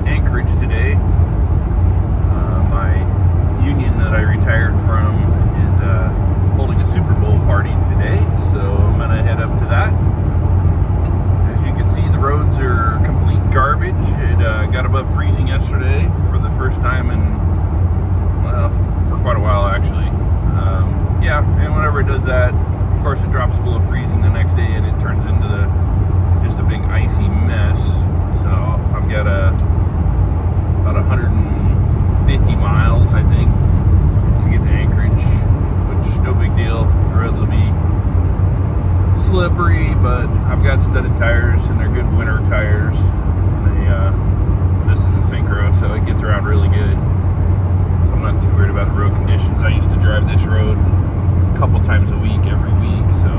Anchorage today. My union that I retired from is holding a Super Bowl party today, so I'm going to head up to that. As you can see, the roads are complete garbage. It got above freezing yesterday for the first time in, well, for quite a while actually. Yeah, and whenever it does that, of course it drops below freezing the next day and it turns into just a big icy mess. So I've got about 150 miles, I think, to get to Anchorage, which no big deal. The roads will be slippery, but I've got studded tires and they're good winter tires. This is a Syncro, so it gets around really good. So I'm not too worried about the road conditions. I used to drive this road a couple times a week, every week, so.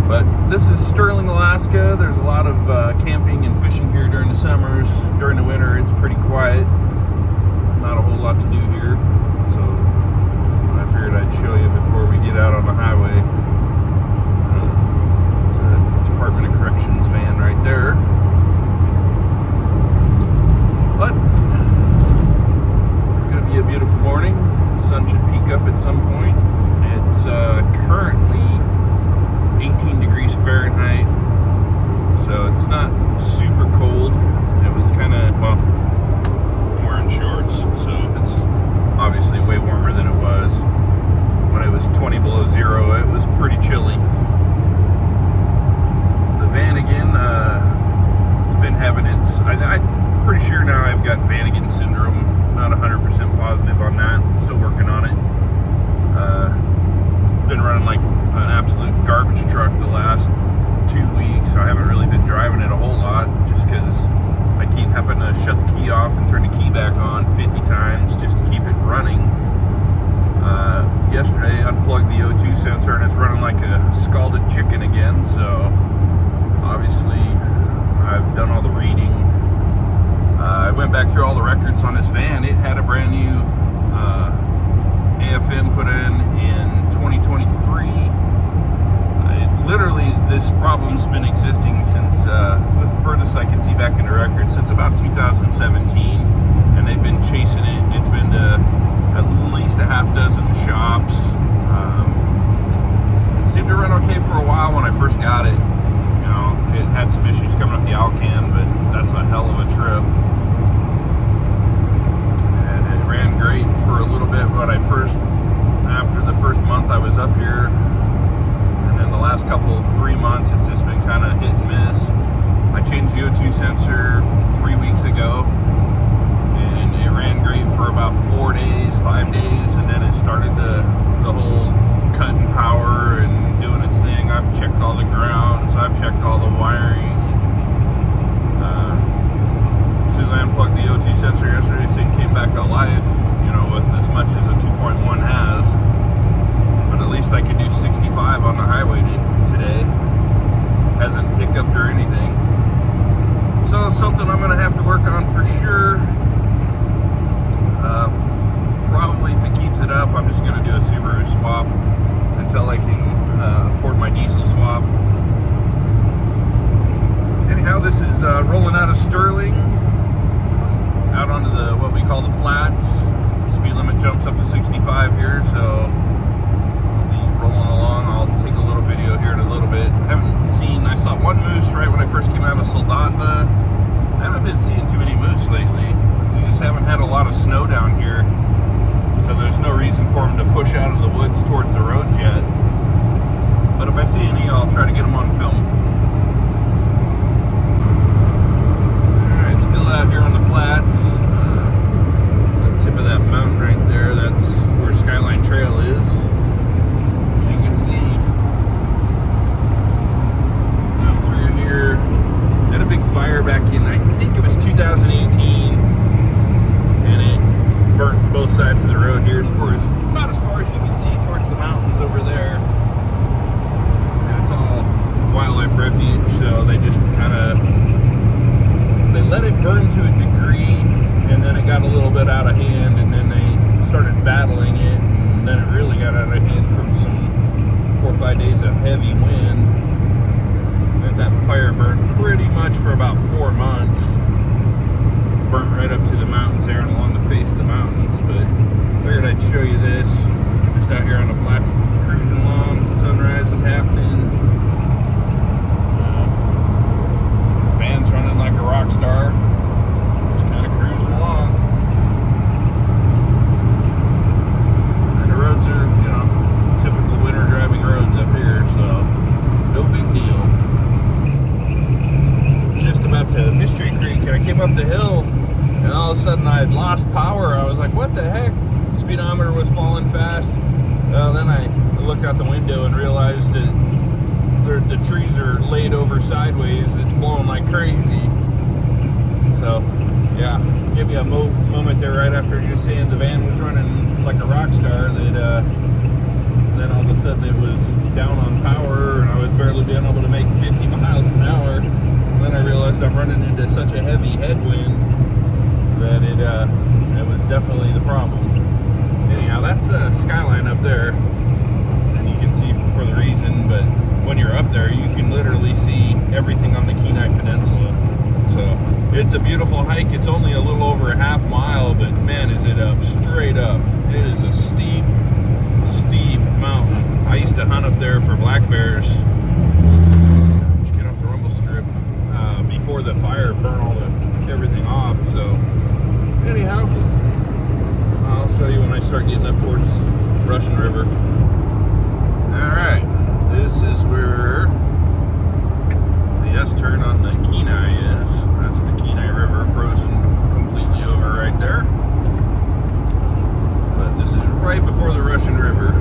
But this is Sterling, Alaska. There's a lot of camping and fishing here during the summers. During the winter, it's pretty quiet. Not a whole lot to do here. So I figured I'd show you before we get out on the highway. It's a Department of Corrections van right there. But it's going to be a beautiful morning. The sun should peak up at some point. It's currently 18 degrees Fahrenheit, so it's not super cold. It was kind of, well, I'm wearing shorts, so it's obviously way warmer than it was when it was 20 below zero. It was pretty chilly. The Vanagon, it's been having its, I'm pretty sure now I've got Vanagon syndrome. Not 100% positive on that. I'm still working on it. Been running like an absolute garbage truck the last 2 weeks. So I haven't really been driving it a whole lot, just because I keep having to shut the key off and turn the key back on 50 times just to keep it running. Yesterday unplugged the O2 sensor and it's running like a scalded chicken again, so obviously I've done all the reading. I went back through all the records on this van. It had a brand new AFN put in 2023. Literally, this problem's been existing since the furthest I can see back in the record, since about 2017, and they've been chasing it. It's been to at least a half dozen shops. It seemed to run okay for a while when I first got it. You know, it had some issues coming up the Alcan, but that's a hell of a trip. And it ran great for a little bit when after the first month I was up here. The last 3 months, it's just been kind of hit and miss. I changed the O2 sensor 3 weeks ago, and it ran great for about 5 days, and then it started the whole cutting power and doing its thing. I've checked all the grounds, I've checked all the wiring. As soon as I unplugged the O2 sensor yesterday, the thing came back to life, you know, with as much as a 2.1 has. But at least I could do 65 on the highway today. Hasn't hiccuped or anything. So it's something I'm going to have to work on for sure. Probably if it keeps it up, I'm just going to do a Subaru swap until I can afford my diesel swap. Anyhow, this is rolling out of Sterling, out onto what we call the flats. The speed limit jumps up to 65 here, so rolling along. I'll take a little video here in a little bit. I saw one moose right when I first came out of Soldotna. I haven't been seeing too many moose lately. We just haven't had a lot of snow down here, so there's no reason for them to push out of the woods towards the roads yet. But if I see any, I'll try to get them on film. Alright, still out here on the flats. The tip of that mountain right there, that's where Skyline Trail is. Had a big fire back in, I think it was 2018, and it burnt both sides of the road here about as far as you can see towards the mountains over there. And it's all wildlife refuge, so they just they let it burn to a degree, and then it got a little bit out of hand, and then they started battling it, and then it really got out of hand from some 4 or 5 days of heavy wind. That fire burned pretty much for about 4 months. burnt right up to the mountains there and along the face of the mountains, but figured I'd show you this. Just out here on the flats, cruising along, sunrise is happening. Van's running like a rock star, just kind of cruising along. And the roads are, you know, typical winter driving roads up here, so no big deal. Just about to Mystery Creek, and I came up the hill, and all of a sudden I had lost power. I was like, what the heck? Speedometer was falling fast. Well, then I looked out the window and realized that the trees are laid over sideways. It's blowing like crazy. So, yeah, give me a moment there right after just saying the van was running like a rock star that then all of a sudden it was down on power and I was barely being able to make 50 miles an hour. And then I realized I'm running into such a heavy headwind that it was definitely the problem. Anyhow, that's a skyline up there, and you can see for the reason, but when you're up there, you can literally see everything on the Kenai Peninsula. So it's a beautiful hike. It's only a little over a half mile, but man, is it up, straight up. It is a steep, steep mountain. I used to hunt up there for black bears. Just get off the rumble strip before the fire burned everything off. So anyhow, I'll show you when I start getting up towards Russian River. Alright, this is where the S-turn on the Kenai is. That's the Kenai River frozen completely over right there. But this is right before the Russian River.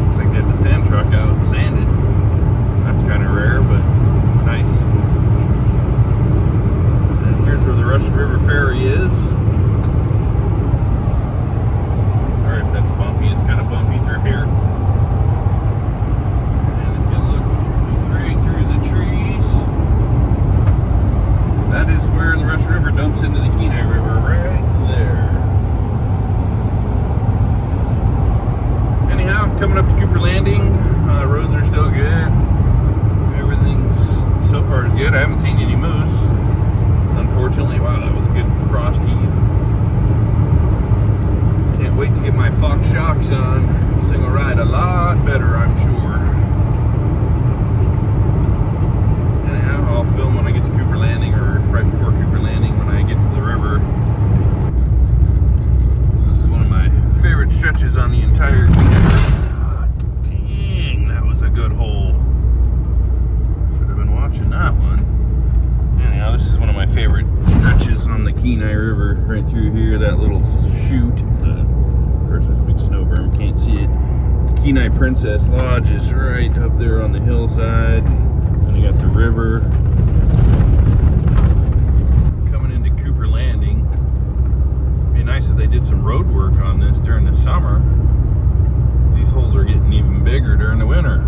Looks like they had the sand truck out sanded. That's kind of rare, but nice. And here's where the Russian River Ferry is. Sorry if that's bumpy, it's kind of bumpy through here. And if you look straight through the trees, that is where the Russian River dumps into the Kenai River, right there. Anyhow, coming up to Cooper Landing, roads are still good. Everything's so far is good. I haven't seen any moose, unfortunately. Wow, that was a good frost heave. Can't wait to get my Fox shocks on. This thing will ride a lot better, I'm sure. Anyhow, I'll film when I get to Cooper Landing, or right before Cooper Landing when I get to the river. This is one of my favorite stretches on the entire Kenai River. Dang, that was a good hole. Watching that one. Anyhow, this is one of my favorite stretches on the Kenai River, right through here, that little chute. Of course, there's a big snow berm, can't see it. The Kenai Princess Lodge is right up there on the hillside. Then you got the river. Coming into Cooper Landing. It'd be nice if they did some road work on this during the summer. These holes are getting even bigger during the winter.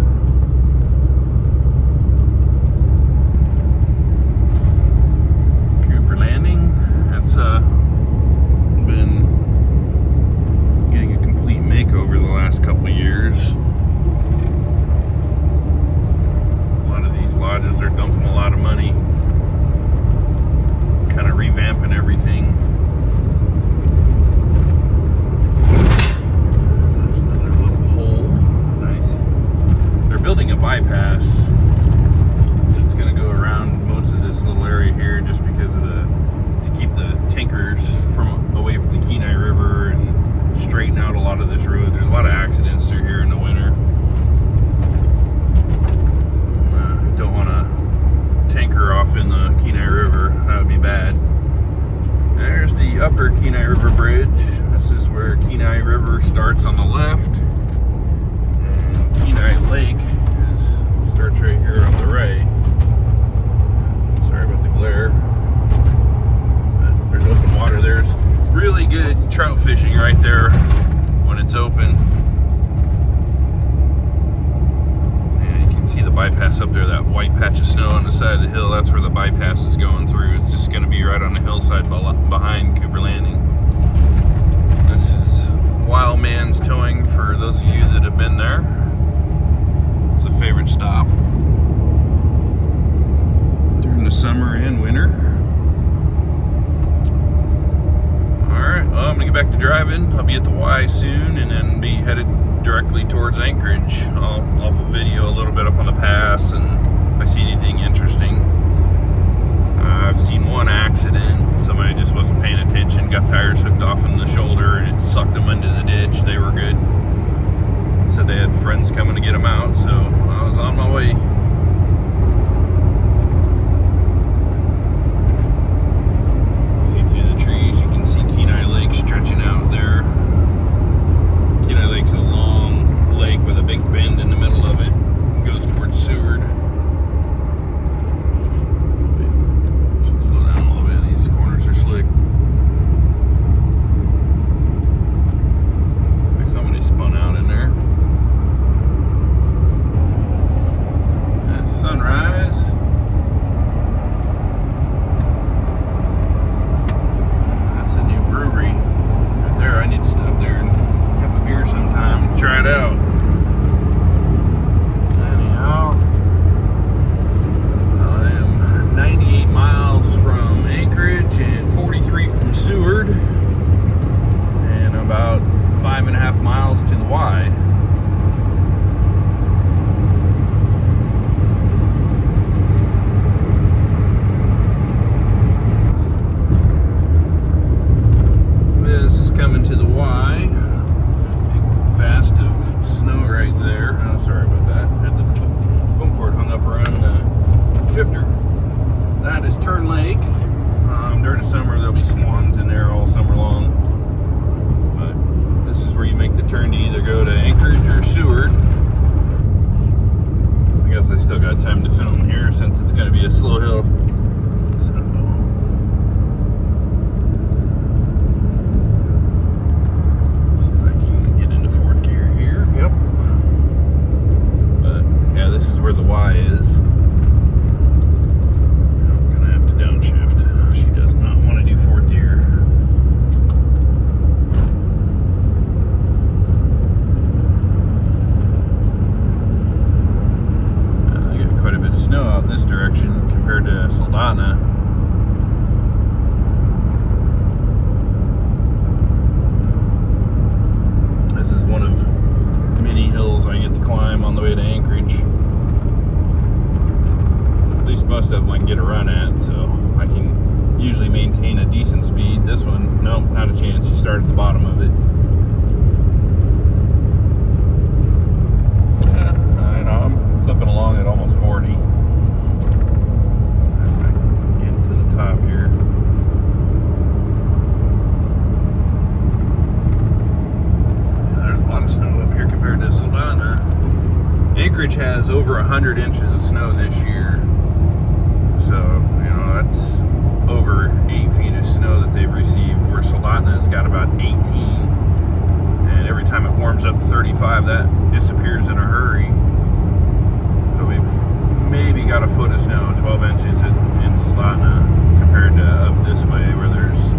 It's been getting a complete makeover the last couple of years. A lot of these lodges are dumping a lot of money, kind of revamping everything. There's another little hole. Nice. They're building a bypass that's going to go around most of this little area here, just because of keep the tankers away from the Kenai River and straighten out a lot of this road. There's a lot of accidents through here in the winter. Don't want to tanker off in the Kenai River. That would be bad. There's the upper Kenai River Bridge. This is where Kenai River starts on the left, and Kenai Lake starts right here on the right. Sorry about the glare. There's open water. There's really good trout fishing right there when it's open. And you can see the bypass up there, that white patch of snow on the side of the hill. That's where the bypass is going through. It's just going to be right on the hillside behind Cooper Landing. This is Wild Man's Towing for those of you that have been there. It's a favorite stop during the summer and winter. Alright, well, I'm going to get back to driving. I'll be at the Y soon and then be headed directly towards Anchorage. I'll video a little bit up on the pass, and if I see anything interesting. I've seen one accident. Somebody just wasn't paying attention, got tires hooked off in the shoulder, and it sucked them into the ditch. They were good. Said they had friends coming to get them out, so I was on my way. See through the trees, you can see Kenai Lake stretching out there. Kenai Lake's a long lake with a big bend in the middle of it. It goes towards Seward. Slick. Looks like somebody spun out in there. That's sunrise. That's a new brewery right there. I need to stop there and have a beer sometime and try it out. Anyhow, I am 98 miles from Anchorage and 43 from Seward, and about 5.5 miles to the Y. This is coming to the Y. Big fast of snow right there. Oh, sorry about that. Had the phone cord hung up around the shifter. That is Turn Lake. During the summer, there'll be swans in there all summer long. But this is where you make the turn to either go to Anchorage or Seward. I guess I still got time to film here since it's going to be a slow hill. So, see if I can get into fourth gear here. Yep. But yeah, this is where the Y is. I'm going to have to downshift. She does not want to do fourth gear. I got quite a bit of snow out this direction compared to Soldotna. This is one of many hills I get to climb on the way to Anchorage. At least most of them I can get a run at, so I can usually maintain a decent speed. This one, no, not a chance. You start at the bottom of it. I know, I'm clipping along at almost 40. As I get to the top here. There's a lot of snow up here compared to Soldotna. Anchorage has over 100 inches of snow this year. So, you know, that's over 8 feet of snow that they've received, where Soldotna's got about 18, and every time it warms up to 35, that disappears in a hurry. So we've maybe got a foot of snow, 12 inches in Soldotna, compared to up this way, where there's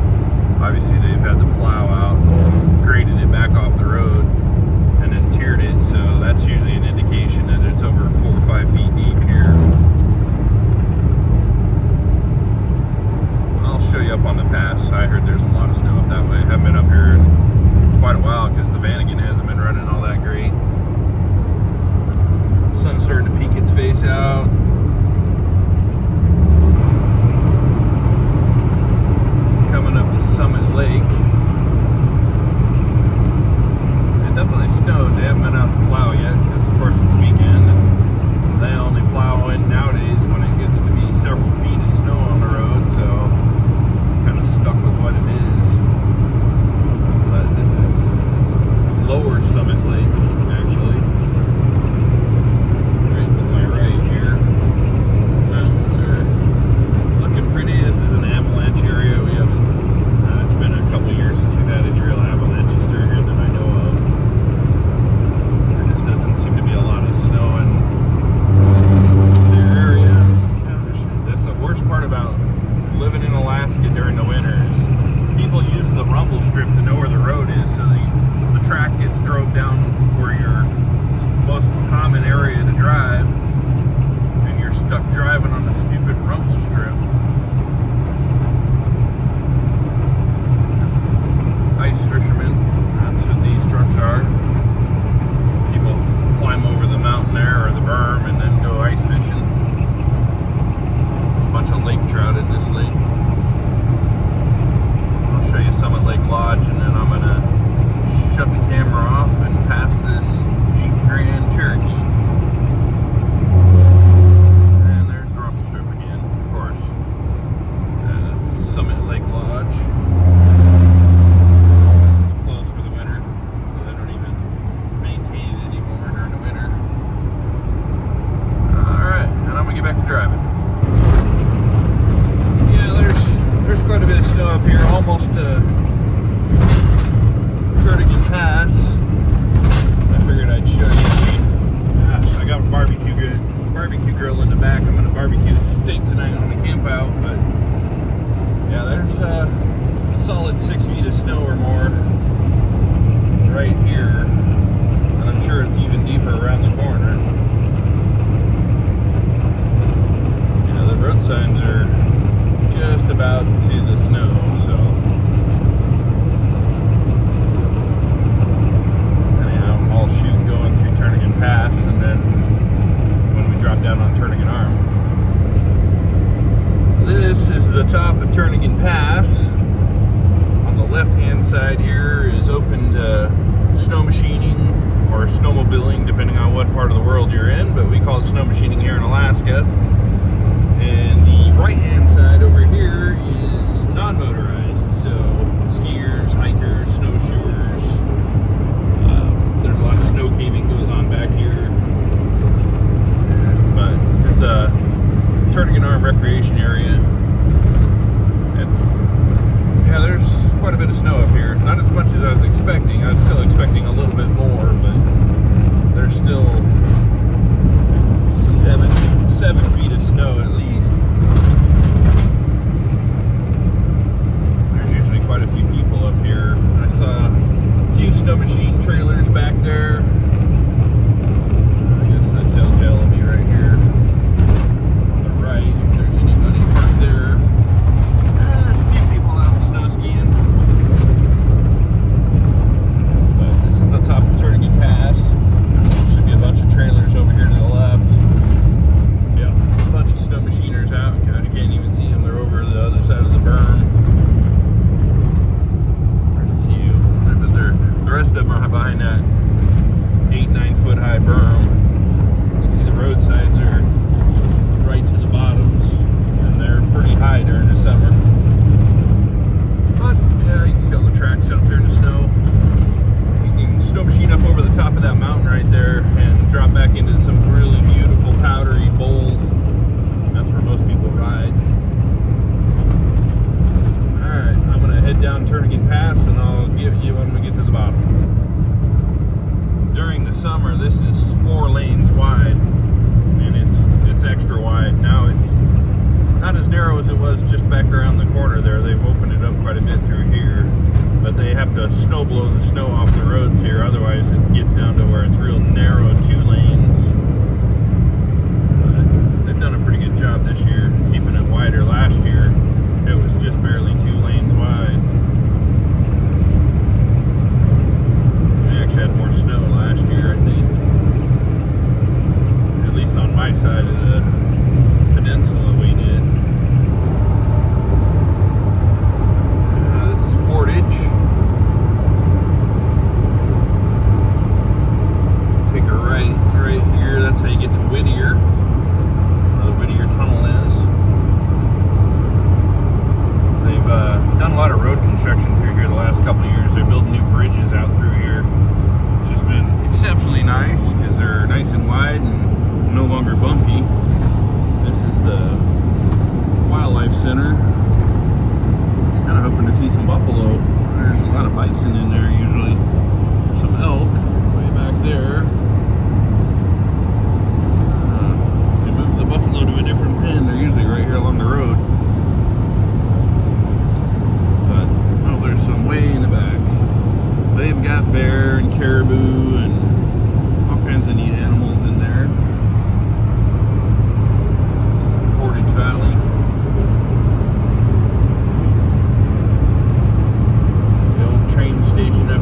obviously they've had the plow out, graded it back off the road, and then tiered it. So that's usually an indication that it's over 4 or 5 feet deep here. Show you up on the pass. I heard there's a lot of snow up that way. I haven't been up here in quite a while because the Vanagon hasn't been running all that great. Sun's starting to peek its face out. This is coming up to Summit Lake. It definitely snowed. They haven't been out to plow yet because of course it's weekend, and they only plow in nowadays when it gets to be several feet of snow on the road, so stuck with what it is. But this is snow up here, almost to Vertigan Pass. I figured I'd show you. Gosh, I got a barbecue grill in the back. I'm gonna barbecue steak tonight on the camp out. But yeah, there's a solid 6 feet of snow or more right here, and I'm sure it's even deeper around the corner. You know, the road signs are just about to the snow, so anyhow, I'll shoot going through Turnigan Pass, and then when we drop down on Turnigan Arm. This is the top of Turnigan Pass. On the left-hand side here is open to snow machining or snowmobiling, depending on what part of the world you're in, but we call it snow machining here in Alaska. And the right-hand side over here is non-motorized, so skiers, hikers, snowshoers. There's a lot of snow caving goes on back here, but it's a Turnigan Arm recreation area. There's quite a bit of snow up here. Not as much as I was expecting. I was still expecting a little bit more, but there's still 7 feet of snow at least. There's usually quite a few people up here. I saw a few snow machine trailers back there. I guess the telltale will be right here on the right, if there's anybody parked there. There's a few people out snow skiing. But this is the top of Turnigan Pass. Should be a bunch of trailers over here to the left. Yep, a bunch of snow machiners out. Gosh, can't even see them. They're over the other side of the berm. There's a few. But the rest of them are behind that 8-9 foot high berm. You see the roadsides are right to the bottoms, and they're pretty high during the summer. But yeah, you can see all the tracks out there in the snow. You can snow machine up over the top of that mountain right there and drop back into some really beautiful powdery bowls. That's where most people ride. Alright, I'm going to head down Turnigan Pass, and I'll get you when we get to the bottom. During the summer, this is 4 lanes wide, and it's extra wide. Now it's not as narrow as it was just back around the corner there. They've opened it up quite a bit through here, but they have to snow blow the snow off the roads here, otherwise it gets down to where it's real narrow 2 lanes. But they've done a pretty good job this year keeping it wider. Last year it was just barely 2 lanes wide. We actually had more snow last year, I think, at least on my side of the peninsula we did. This is Portage. Take a right here. That's how you get to Whittier, where the Whittier Tunnel is. They've done a lot of road construction through here the last couple of years. They're building new bridges out through here, which has been exceptionally nice because they're nice and wide and no longer bumpy. This is the Wildlife Center. I was kind of hoping to see some buffalo. There's a lot of bison in there usually. There's some elk way back there. They moved the buffalo to a different pen. They're usually right here along the road. But, oh, there's some way in the back. They've got bear and caribou and all kinds of neat animals in there. This is the Portage Valley. The old train station up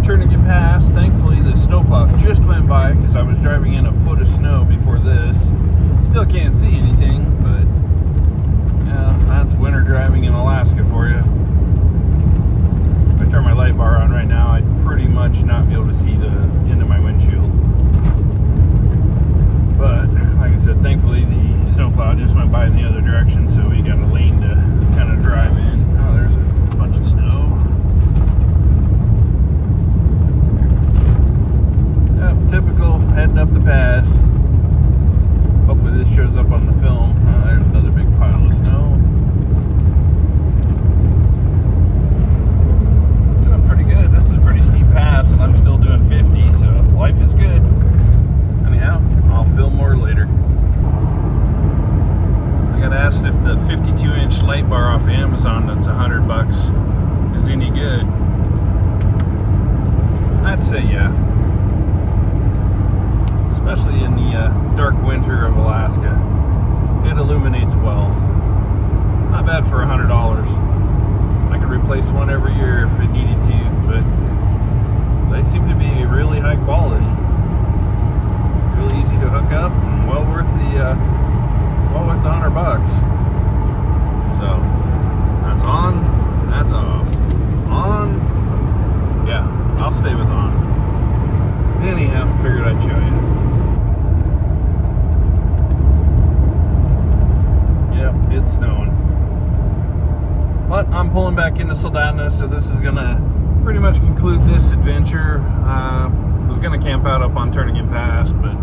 Turnagain Pass. Thankfully, the snowplow just went by because I was driving in a foot of snow before this. Still can't see anything, but yeah, that's winter driving in Alaska for you. If I turn my light bar on right now, I'd pretty much not be able to see the end of my windshield. But like I said, thankfully the snowplow just went by in the other direction, so we got a lane to kind of drive in. Oh, there's a bunch of snow. Yep, typical, heading up the pass. Hopefully this shows up on the film. There's another big pile of snow. Doing pretty good. This is a pretty steep pass, and I'm still doing 50, so life is good. Anyhow, I'll film more later. I got asked if the 52-inch light bar off Amazon that's $100 is any good. I'd say yeah. Especially in the dark winter of Alaska. It illuminates well. Not bad for $100. I could replace one every year if it needed to, but they seem to be really high quality. Really easy to hook up and well worth the $100. So that's on, that's off. On, yeah, I'll stay with on. Anyhow, figured I'd show you. Yep, it's snowing. But I'm pulling back into Soldotna, so this is gonna pretty much conclude this adventure. Was gonna camp out up on Turnagain Pass, but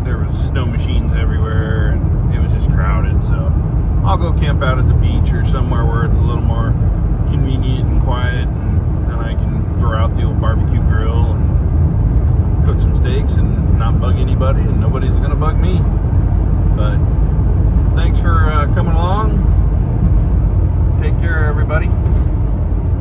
there was snow machines everywhere and it was just crowded, so I'll go camp out at the beach or somewhere where it's a little more convenient and quiet, and I can throw out the old barbecue grill and cook some steaks and not bug anybody, and nobody's gonna bug me. But thanks for coming along. Take care, everybody.